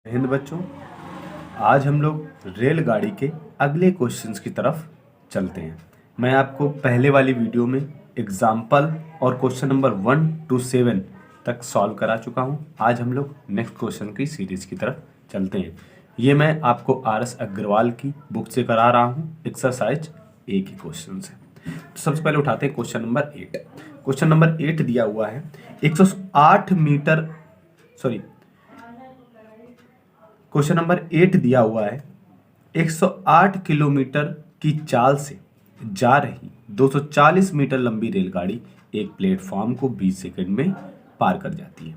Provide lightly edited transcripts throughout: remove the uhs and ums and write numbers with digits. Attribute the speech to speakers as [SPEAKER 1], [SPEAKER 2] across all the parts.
[SPEAKER 1] हिंद बच्चों, आज हम लोग रेलगाड़ी के अगले क्वेश्चंस की तरफ चलते हैं। मैं आपको पहले वाली वीडियो में एग्जाम्पल और क्वेश्चन नंबर 1 to 7 तक सॉल्व करा चुका हूं। आज हम लोग नेक्स्ट क्वेश्चन की सीरीज की तरफ चलते हैं। ये मैं आपको आर.एस. अग्रवाल की बुक से करा रहा हूं। एक्सरसाइज ए के क्वेश्चन से। तो सबसे पहले उठाते हैं क्वेश्चन नंबर 8। क्वेश्चन नंबर 8 दिया हुआ है 108 मीटर सॉरी क्वेश्चन नंबर 8 दिया हुआ है 108 किलोमीटर की चाल से जा रही 240 मीटर लंबी रेलगाड़ी एक प्लेटफॉर्म को 20 सेकंड में पार कर जाती है।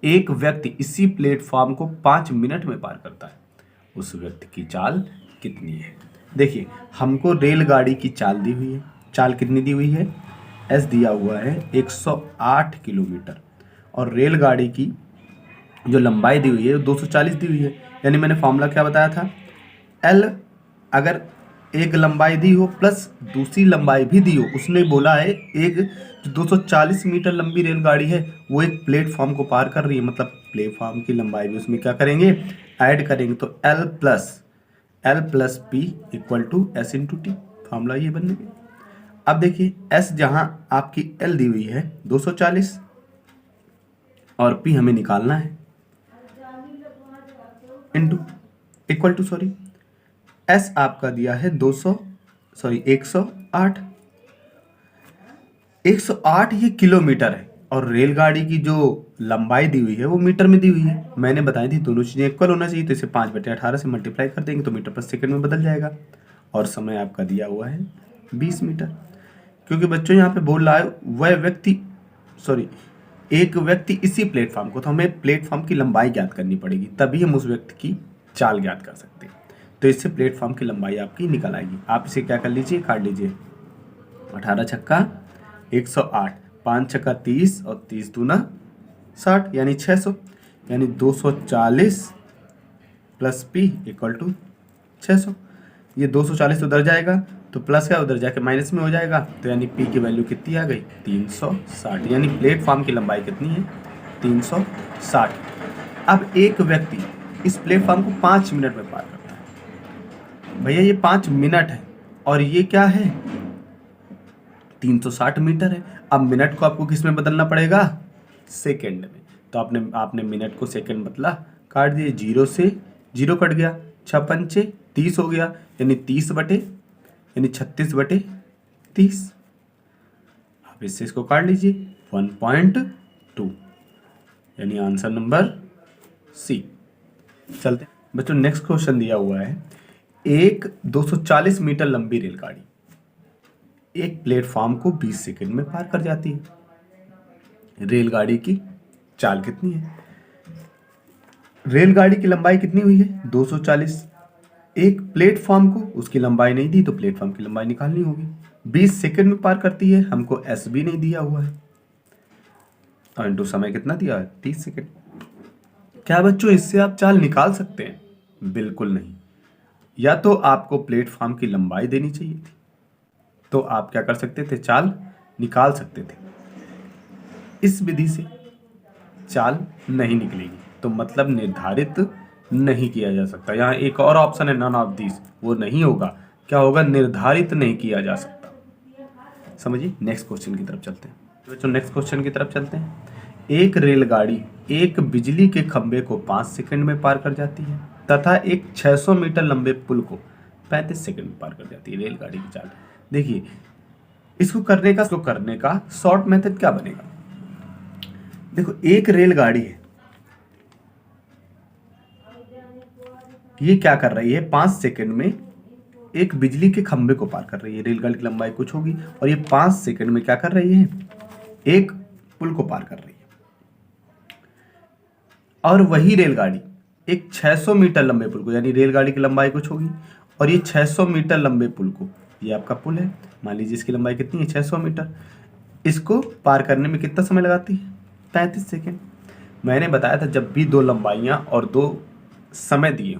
[SPEAKER 1] एक व्यक्ति इसी प्लेटफॉर्म को 5 मिनट में पार करता है। उस व्यक्ति की चाल कितनी है? देखिए, हमको रेलगाड़ी की चाल दी हुई है। चाल कितनी दी हुई है? एस दिया हुआ है 108 किलोमीटर और रेलगाड़ी की जो लंबाई दी हुई है 240 दी हुई है। यानी मैंने फॉर्मूला क्या बताया था? एल अगर एक लंबाई दी हो प्लस दूसरी लंबाई भी दी हो, उसने बोला है एक जो 240 मीटर लंबी रेलगाड़ी है वो एक प्लेटफॉर्म को पार कर रही है, मतलब प्लेटफॉर्म की लंबाई भी उसमें क्या करेंगे? ऐड करेंगे। तो L plus P equal to S into T, formula ये बनेगा। अब देखिए, एस जहां आपकी एल दी हुई है 240 और पी हमें निकालना है इंटू इक्वल टू एस आपका दिया है 108। 108 ये किलोमीटर है और रेलगाड़ी की जो लंबाई दी हुई है वो मीटर में दी हुई है। मैंने बताई थी दोनों चीजें इक्वल होना चाहिए, तो इसे 5/18 से मल्टीप्लाई कर देंगे तो मीटर पर सेकंड में बदल जाएगा। और समय आपका दिया हुआ है 20 मीटर। क्योंकि बच्चों यहाँ पे बोल रहा है एक व्यक्ति इसी प्लेटफॉर्म को, तो हमें प्लेटफॉर्म की लंबाई ज्ञात करनी पड़ेगी, तभी हम उस व्यक्ति की चाल ज्ञात कर सकते हैं। तो इससे प्लेटफॉर्म की लंबाई आपकी निकल आएगी। आप इसे क्या कर लीजिए, काट लीजिए। 18 छक्का 108, 5 छक्का 30 और 30 दूना 60 यानी 600, यानी 240 प्लस पी इक्वल टू 600। ये 240 उधर जाएगा तो प्लस का उधर जाके माइनस में हो जाएगा, तो यानी पी की वैल्यू कितनी आ गई? 360। यानी प्लेटफॉर्म की लंबाई कितनी है? 360। अब एक व्यक्ति इस प्लेटफॉर्म को 5 मिनट में पार करता है। भैया ये 5 मिनट है और ये क्या है? 360 मीटर है। अब मिनट को आपको किस में बदलना पड़ेगा? सेकेंड में। तो आपने मिनट को सेकेंड बदला, काट दिए, 0 से 0 कट गया, 6 पंचे 30 हो गया, यानी 36/30। आप इससे इसको काट लीजिए 1.2, यानी आंसर नंबर सी। चलते बच्चों, नेक्स्ट क्वेश्चन दिया हुआ है एक 240 मीटर लंबी रेलगाड़ी एक प्लेटफॉर्म को 20 सेकंड में पार कर जाती है। रेलगाड़ी की चाल कितनी है? रेलगाड़ी की लंबाई कितनी हुई है? 240। एक प्लेटफॉर्म को उसकी लंबाई नहीं दी तो प्लेटफॉर्म की लंबाई निकालनी होगी। 20 सेकंड में पार करती है, हमको एस भी नहीं दिया हुआ है, और इंटू समय कितना दिया है? 30 सेकंड। क्या बच्चों इससे आप चाल निकाल सकते हैं? बिल्कुल नहीं। या तो आपको प्लेटफॉर्म की लंबाई देनी चाहिए थी, तो आप क्या कर सकते थे? चाल निकाल सकते थे। इस विधि से चाल नहीं निकलेगी, तो मतलब निर्धारित नहीं किया जा सकता। यहाँ एक और ऑप्शन है, नन ऑफ दिस, वो नहीं होगा। क्या होगा? निर्धारित नहीं किया जा सकता। समझिए, नेक्स्ट क्वेश्चन की तरफ चलते हैं बच्चों। नेक्स्ट क्वेश्चन की तरफ चलते हैं। एक रेलगाड़ी एक बिजली के खंभे को 5 सेकंड में पार कर जाती है तथा एक 600 मीटर लंबे पुल को 35 सेकंड में पार कर जाती है। रेलगाड़ी की चाल देखिए। इसको करने का शॉर्ट मेथड क्या बनेगा? देखो, एक रेलगाड़ी है, ये क्या कर रही है? 5 सेकंड में एक बिजली के खंभे को पार कर रही है। रेलगाड़ी की लंबाई कुछ होगी और ये 5 सेकंड में क्या कर रही है? एक पुल को पार कर रही है। और वही रेलगाड़ी एक 600 मीटर लंबे पुल को, यानी रेलगाड़ी की लंबाई कुछ होगी और ये 600 मीटर लंबे पुल को, ये आपका पुल है, मान लीजिए इसकी लंबाई कितनी है? 600 मीटर। इसको पार करने में कितना समय लगाती है? 35 सेकंड। मैंने बताया था जब भी 2 लंबाइयां और 2 समय दिए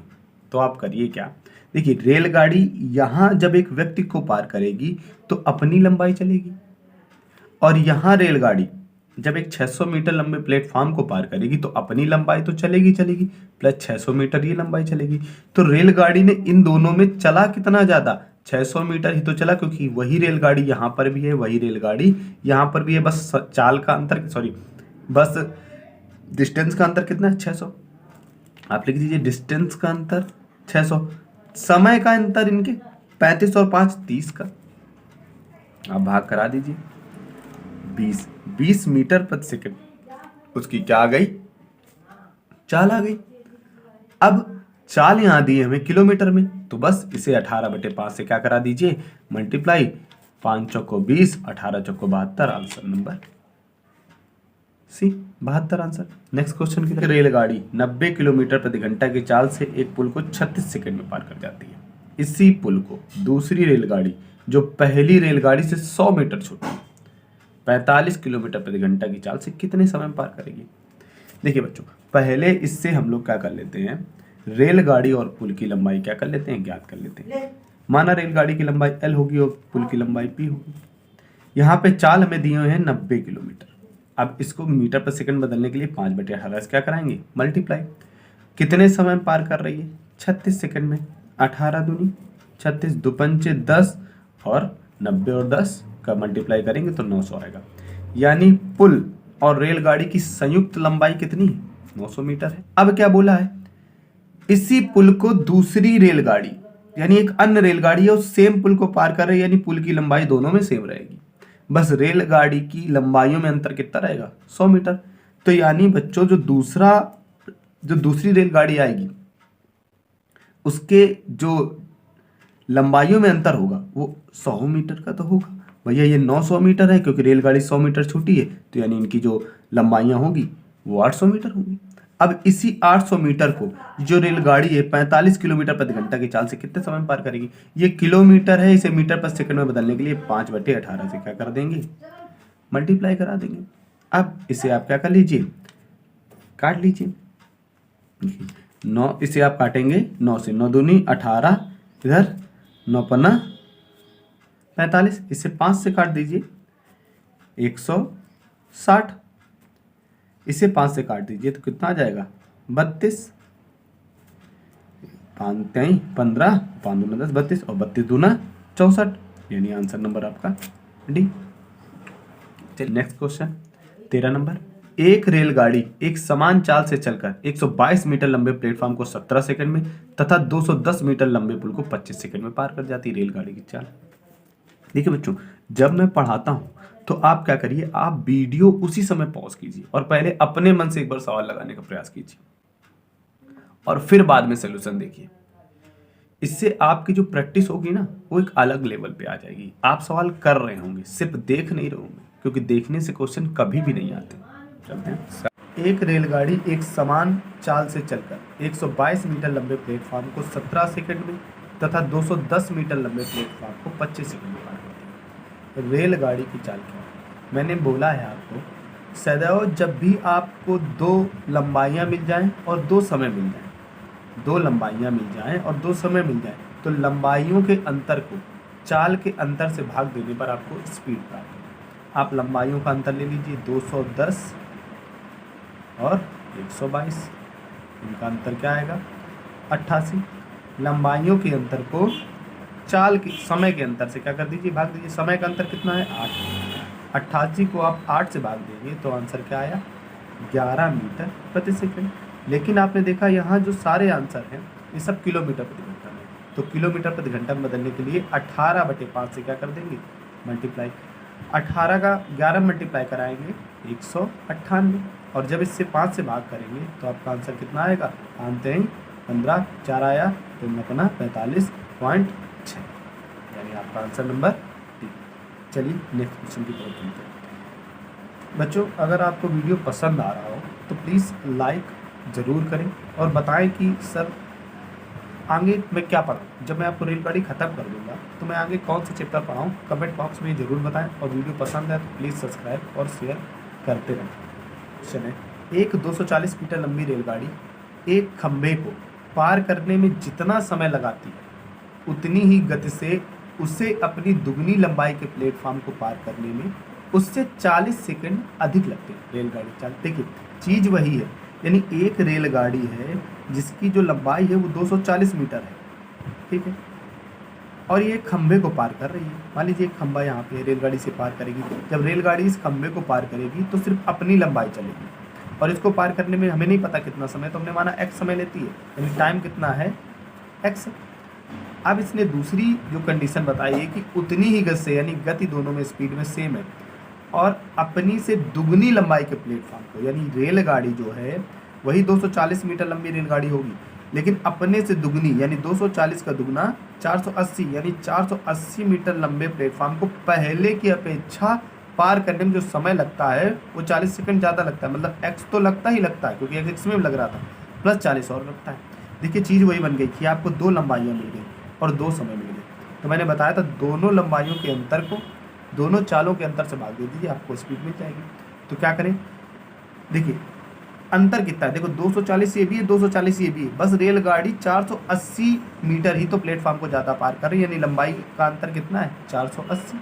[SPEAKER 1] तो आप करिए क्या? देखिए, रेलगाड़ी यहां जब एक व्यक्ति को पार करेगी तो अपनी लंबाई चलेगी, और यहां रेलगाड़ी जब एक 600 मीटर लंबे प्लेटफॉर्म को पार करेगी तो अपनी लंबाई तो चलेगी चलेगी, प्लस 600 मीटर ये लंबाई चलेगी। तो रेलगाड़ी ने इन दोनों में चला कितना ज्यादा, 600 मीटर ही तो चला, क्योंकि वही रेलगाड़ी यहाँ पर भी है, वही रेलगाड़ी यहाँ पर भी है, बस चाल का अंतर, सॉरी बस डिस्टेंस का अंतर कितना है, 600। आप लिख दीजिए डिस्टेंस का अंतर 600, समय का अंतर इनके 35 और 5 30 का, आप भाग करा दीजिए 20 मीटर प्रति सेकंड, उसकी क्या आ गई, चाल आ गई। अब चाल यहां दी है हमें किलोमीटर में, तो बस इसे 18/5 से क्या करा दीजिए, मल्टीप्लाई, 5 चौको 20, 18 चौको 72, answer number C 72 answer. Next question की तरफ, रेलगाड़ी 90 किलोमीटर प्रति घंटा की चाल से एक पुल को 36 सेकंड में पार कर जाती है। इसी पुल को दूसरी रेलगाड़ी जो पहली रेलगाड़ी से 100 मीटर छोटी 45 किलोमीटर प्रति घंटा की चाल से कितने समय में पार करेगी। देखिए बच्चों, पहले इससे हम लोग क्या कर लेते हैं, रेलगाड़ी और पुल की लंबाई क्या कर लेते हैं, ज्ञात कर लेते हैं। माना रेलगाड़ी की लंबाई L होगी और पुल की लंबाई P होगी। यहाँ पे चाल हमें दिए हुए हैं 90 किलोमीटर। अब इसको मीटर पर सेकंड बदलने के लिए 5/18 से क्या कराएंगे, मल्टीप्लाई। कितने समय में पार कर रही है, 36 सेकंड में। 18 दूनी 36, 2 पंचे 10 और 90 और 10 का मल्टीप्लाई करेंगे तो 900 आएगा। यानी पुल और रेलगाड़ी की संयुक्त लंबाई कितनी है, 900 मीटर है। अब क्या बोला है, इसी पुल को दूसरी रेलगाड़ी यानी एक अन्य रेलगाड़ी है उस सेम पुल को पार कर रही है, यानी पुल की लंबाई दोनों में सेम रहेगी, बस रेलगाड़ी की लंबाइयों में अंतर कितना रहेगा, 100 मीटर। तो यानी बच्चों जो दूसरी रेलगाड़ी आएगी उसके जो लंबाइयों में अंतर होगा वो 100 मीटर का तो होगा। भैया ये 900 मीटर है, क्योंकि रेलगाड़ी 100 मीटर छोटी है, तो यानी इनकी जो लंबाइयां होगी वो 800 मीटर होंगी। अब इसी 800 मीटर को जो रेलगाड़ी है 45 किलोमीटर प्रति घंटा की चाल से कितने समय में पार करेगी। ये किलोमीटर है, इसे मीटर पर सेकंड में बदलने के लिए 5/18 से क्या कर देंगे, मल्टीप्लाई करा देंगे। अब इसे आप क्या कर लीजिए, काट लीजिए। 9 इसे आप काटेंगे 9 से, 9 दूनी 18, इधर 9 पन्ना 45, इसे 5 से काट दीजिए 160, इसे 5 से काट दीजिए तो कितना आ जाएगा 32, 5 3 15, 5 दूना 10, 32 और 32 दूना 64, यानी आंसर नंबर आपका डी। चलिए नेक्स्ट क्वेश्चन 13 नंबर, एक रेलगाड़ी एक समान चाल से चलकर 122 मीटर लंबे प्लेटफॉर्म को 17 सेकंड में तथा 210 मीटर लंबे पुल को 25 सेकंड में पार कर जाती है रेलगाड़ी की चाल। देखिए बच्चों, जब मैं पढ़ाता हूं तो आप क्या करिए, आप वीडियो उसी समय पॉज कीजिए और पहले अपने मन से एक बार सवाल लगाने का प्रयास कीजिए और फिर बाद में सोल्यूशन देखिए। इससे आपकी जो प्रैक्टिस होगी ना वो एक अलग लेवल पे आ जाएगी। आप सवाल कर रहे होंगे, सिर्फ देख नहीं रहे होंगे, क्योंकि देखने से क्वेश्चन कभी भी नहीं आते। चलते हैं। एक रेलगाड़ी एक समान चाल से चलकर 122 मीटर लंबे प्लेटफॉर्म को 17 सेकंड में तथा 210 मीटर लंबे प्लेटफॉर्म को 25 सेकंड में पार करती है। रेलगाड़ी की चाल क्या है, मैंने बोला है आपको, सदैव जब भी आपको 2 लंबाइयाँ मिल जाएं और 2 समय मिल जाएं, 2 लंबाइयाँ मिल जाएं और 2 समय मिल जाएं, तो लंबाइयों के अंतर को चाल के अंतर से भाग देने पर आपको स्पीड प्राप्त होगी। आप लंबाइयों का अंतर ले लीजिए, 210 और 122, इनका अंतर क्या आएगा 88। लंबाइयों के अंतर को चाल के समय के अंतर से क्या कर दीजिए, भाग दीजिए। समय का अंतर कितना है 8, 88 को आप 8 से भाग देंगे तो आंसर क्या आया 11 मीटर प्रति सेकंड। लेकिन आपने देखा यहाँ जो सारे आंसर हैं ये सब किलोमीटर प्रति घंटा में, तो किलोमीटर प्रति घंटा में बदलने के लिए 18/5 से क्या कर देंगे, मल्टीप्लाई। 18 का 11 मल्टीप्लाई कराएंगे 198, और जब इससे 5 से भाग करेंगे तो आपका आंसर कितना आएगा, आनते हैं 15, 4 आया तो 45.6, यानी आपका आंसर नंबर डी। चलिए नेक्स्ट क्वेश्चन की तरफ चलते हैं। बच्चों, अगर आपको वीडियो पसंद आ रहा हो तो प्लीज़ लाइक ज़रूर करें और बताएं कि सर आगे मैं क्या पढ़ाऊँ। जब मैं आपको रेलगाड़ी ख़त्म कर दूंगा तो मैं आगे कौन सा चैप्टर पढ़ाऊँ, कमेंट बॉक्स में ज़रूर बताएं। और वीडियो पसंद है तो प्लीज़ सब्सक्राइब और शेयर करते रहें। चलें, एक 240 मीटर लंबी रेलगाड़ी एक खंभे को पार करने में जितना समय लगाती है उतनी ही गति से उसे अपनी दुगनी लंबाई के प्लेटफॉर्म को पार करने में उससे 40 सेकंड अधिक लगते हैं रेलगाड़ी चलते। देखिए चीज़ वही है, यानी एक रेलगाड़ी है जिसकी जो लंबाई है वो 240 मीटर है, ठीक है, और ये खंभे को पार कर रही है। मान लीजिए एक खंभा यहाँ पे रेलगाड़ी से पार करेगी, जब रेलगाड़ी इस खंभे को पार करेगी तो सिर्फ अपनी लंबाई चलेगी, और इसको पार करने में हमें नहीं पता कितना समय, तो हमने माना x समय लेती है, यानी टाइम कितना है x। अब इसने दूसरी जो कंडीशन बताई है कि उतनी ही गति से, यानी गति दोनों में स्पीड में सेम है, और अपनी से दुगनी लंबाई के प्लेटफॉर्म को, यानी रेलगाड़ी जो है वही 240 मीटर लंबी रेलगाड़ी होगी, लेकिन अपने से दुगनी यानी 240 का दुगना 480, यानी 480 मीटर लंबे प्लेटफॉर्म को पहले की अपेक्षा पार करने में जो समय लगता है वो 40 सेकंड ज़्यादा लगता है। मतलब x तो लगता ही लगता है, क्योंकि x में लग रहा था, प्लस 40 और लगता है। देखिए चीज़ वही बन गई कि आपको दो लंबाइयाँ मिल गई और दो समय मिल गए। तो मैंने बताया था दोनों लंबाइयों के अंतर को दोनों चालों के अंतर से भाग दे दीजिए, आपको स्पीड मिल जाएगी। तो क्या करें, देखिए अंतर कितना है, देखो 240 ये भी है, 240 ये भी है, बस रेलगाड़ी 480 मीटर ही तो प्लेटफॉर्म को ज़्यादा पार कर रही है, यानी लंबाई का अंतर कितना है 480,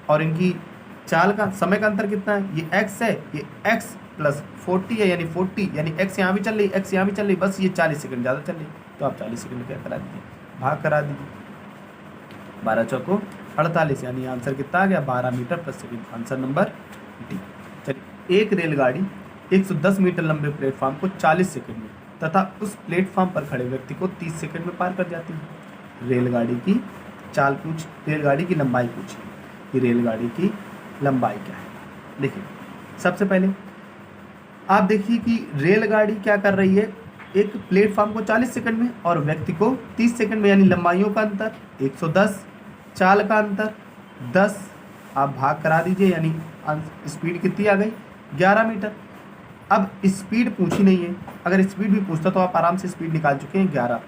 [SPEAKER 1] और इनकी चाल का समय का अंतर कितना है, ये x है, ये x प्लस 40 है, यानी 40, यानी x यहाँ भी चल रही, x यहाँ भी चल रही, बस ये 40 सेकंड ज़्यादा चल रही। तो आप 40 सेकंड क्या करा दीजिए, भाग करा दीजिए, 12 चौको 48, यानी आंसर कितना आ गया 12 मीटर प्रति सेकंड, आंसर नंबर डी। चलिए एक रेलगाड़ी 110 मीटर लंबे प्लेटफॉर्म को 40 सेकंड में तथा उस प्लेटफॉर्म पर खड़े व्यक्ति को 30 सेकंड में पार कर जाती है। रेलगाड़ी की चाल पूछ, रेलगाड़ी की लंबाई पूछी कि रेलगाड़ी की लंबाई क्या है। देखिए सबसे पहले आप देखिए कि रेलगाड़ी क्या कर रही है, एक प्लेटफॉर्म को 40 सेकंड में और व्यक्ति को 30 सेकंड में, यानी लंबाइयों का अंतर 110, चाल का अंतर 10, आप भाग करा दीजिए, यानी स्पीड कितनी आ गई 11 मीटर। अब स्पीड पूछी नहीं है, अगर स्पीड भी पूछता तो आप आराम से स्पीड निकाल चुके हैं 11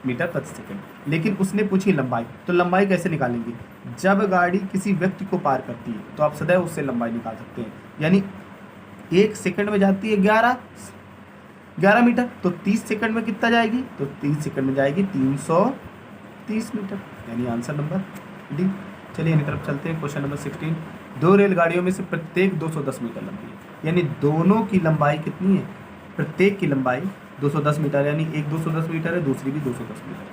[SPEAKER 1] मीटर प्रति सेकंड, लेकिन उसने पूछी लंबाई। तो लंबाई कैसे निकालेंगे, जब गाड़ी किसी व्यक्ति को पार करती है तो आप सदैव उससे लंबाई निकाल सकते हैं, यानी 1 सेकंड में जाती है 11 मीटर, तो 30 सेकंड में कितना जाएगी, तो 30 सेकंड में जाएगी 330 मीटर, यानी आंसर नंबर डी। चलिए इन तरफ चलते हैं, क्वेश्चन नंबर 16। दो रेलगाड़ियों में से प्रत्येक 210 मीटर लंबी है, यानी दोनों की लंबाई कितनी है, प्रत्येक की लंबाई 210 मीटर, यानी एक 210 मीटर है, दूसरी भी 210 मीटर है।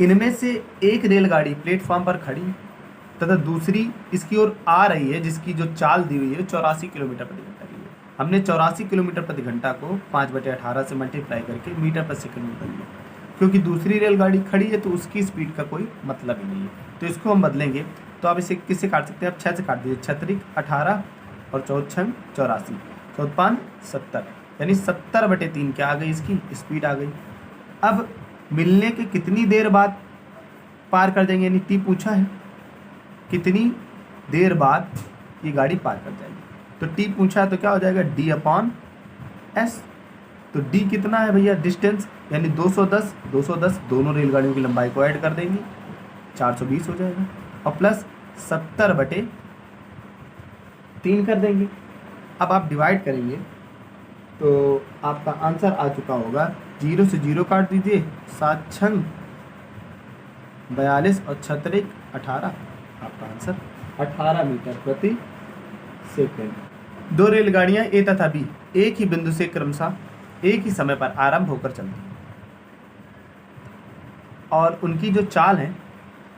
[SPEAKER 1] इनमें से एक रेलगाड़ी प्लेटफॉर्म पर खड़ी तथा दूसरी इसकी ओर आ रही है, जिसकी जो चाल दी हुई है 84 किलोमीटर प्रति घंटा की है। हमने 84 किलोमीटर प्रति घंटा को 5/18 से मल्टीप्लाई करके मीटर पर सेकंड में बदल लिया, क्योंकि दूसरी रेलगाड़ी खड़ी है तो उसकी स्पीड का कोई मतलब ही नहीं है। तो इसको हम बदलेंगे, तो आप इसे किससे काट सकते हैं, आप 6 से काट दीजिए, 6 18 और 4 84, 4 70, यानी 70/3 क्या आ गई, इसकी स्पीड आ गई। अब मिलने के कितनी देर बाद पार कर जाएंगे, यानी टी पूछा है कितनी देर बाद ये गाड़ी पार कर जाएगी, तो टी पूछा है तो क्या हो जाएगा D/S। तो डी कितना है भैया, डिस्टेंस, यानी 210 दोनों रेलगाड़ियों की लंबाई को ऐड कर देंगे 420 हो जाएगा, और प्लस 70/3 कर देंगे। अब आप डिवाइड करेंगे तो आपका आंसर आ चुका होगा, 0 से 0 काट दीजिए, 7 6 42 और 6 18, आपका आंसर 18 मीटर प्रति सेकंड। दो रेलगाड़ियां ए तथा बी एक ही बिंदु से क्रमशः एक ही समय पर आरंभ होकर चलती हैं और उनकी जो चाल है,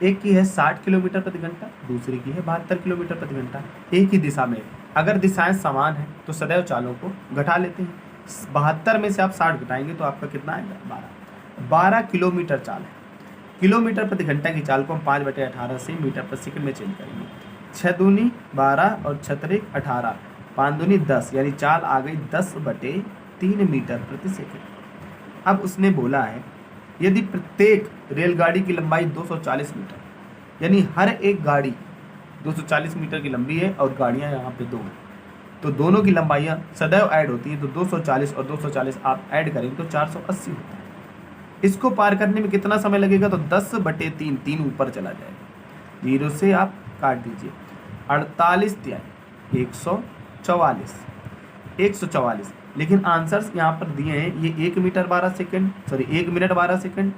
[SPEAKER 1] एक की है 60 किलोमीटर प्रति घंटा, दूसरी की है 72 किलोमीटर प्रति घंटा, एक ही दिशा में। अगर दिशाएं समान हैं तो सदैव चालों को घटा लेते हैं। 72 में से आप 60 घटाएंगे तो आपका कितना आएगा 12 किलोमीटर चाल है। किलोमीटर प्रति घंटा की चाल को हम 5/18 से मीटर प्रति सेकंड में चेंज करेंगे। 6 दूनी 12 और 6 18, 5 दूनी 10, यानी चाल आ गई 10/3 मीटर प्रति सेकंड। अब उसने बोला है यदि प्रत्येक रेलगाड़ी की लंबाई 240 मीटर, यानी हर एक गाड़ी 240 मीटर की लंबी है और गाड़ियां यहाँ पे 2 हैं, तो दोनों की लंबाइयाँ सदैव ऐड होती हैं, तो 240 और 240 आप ऐड करेंगे तो 480 होता है। इसको पार करने में कितना समय लगेगा, तो 10/3, 3 ऊपर चला जाएगा, 0 से आप काट दीजिए, 48 तिहाई 144, लेकिन आंसर्स यहाँ पर दिए हैं ये 1 minute 12 second, 1 minute 12 second,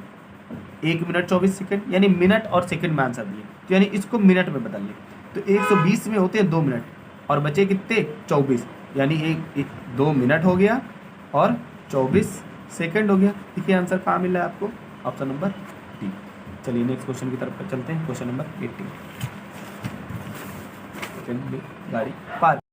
[SPEAKER 1] 1 minute 24 second, यानी मिनट और सेकंड में आंसर दिए, तो यानी इसको मिनट में बदल लें। तो 120 में होते हैं 2 मिनट और बचे कितने 24, यानी एक 2 मिनट हो गया और 24 सेकंड हो गया। देखिए आंसर कहाँ मिला है आपको, ऑप्शन नंबर डी। चलिए नेक्स्ट क्वेश्चन की तरफ चलते हैं, क्वेश्चन नंबर 18। गाड़ी पार्क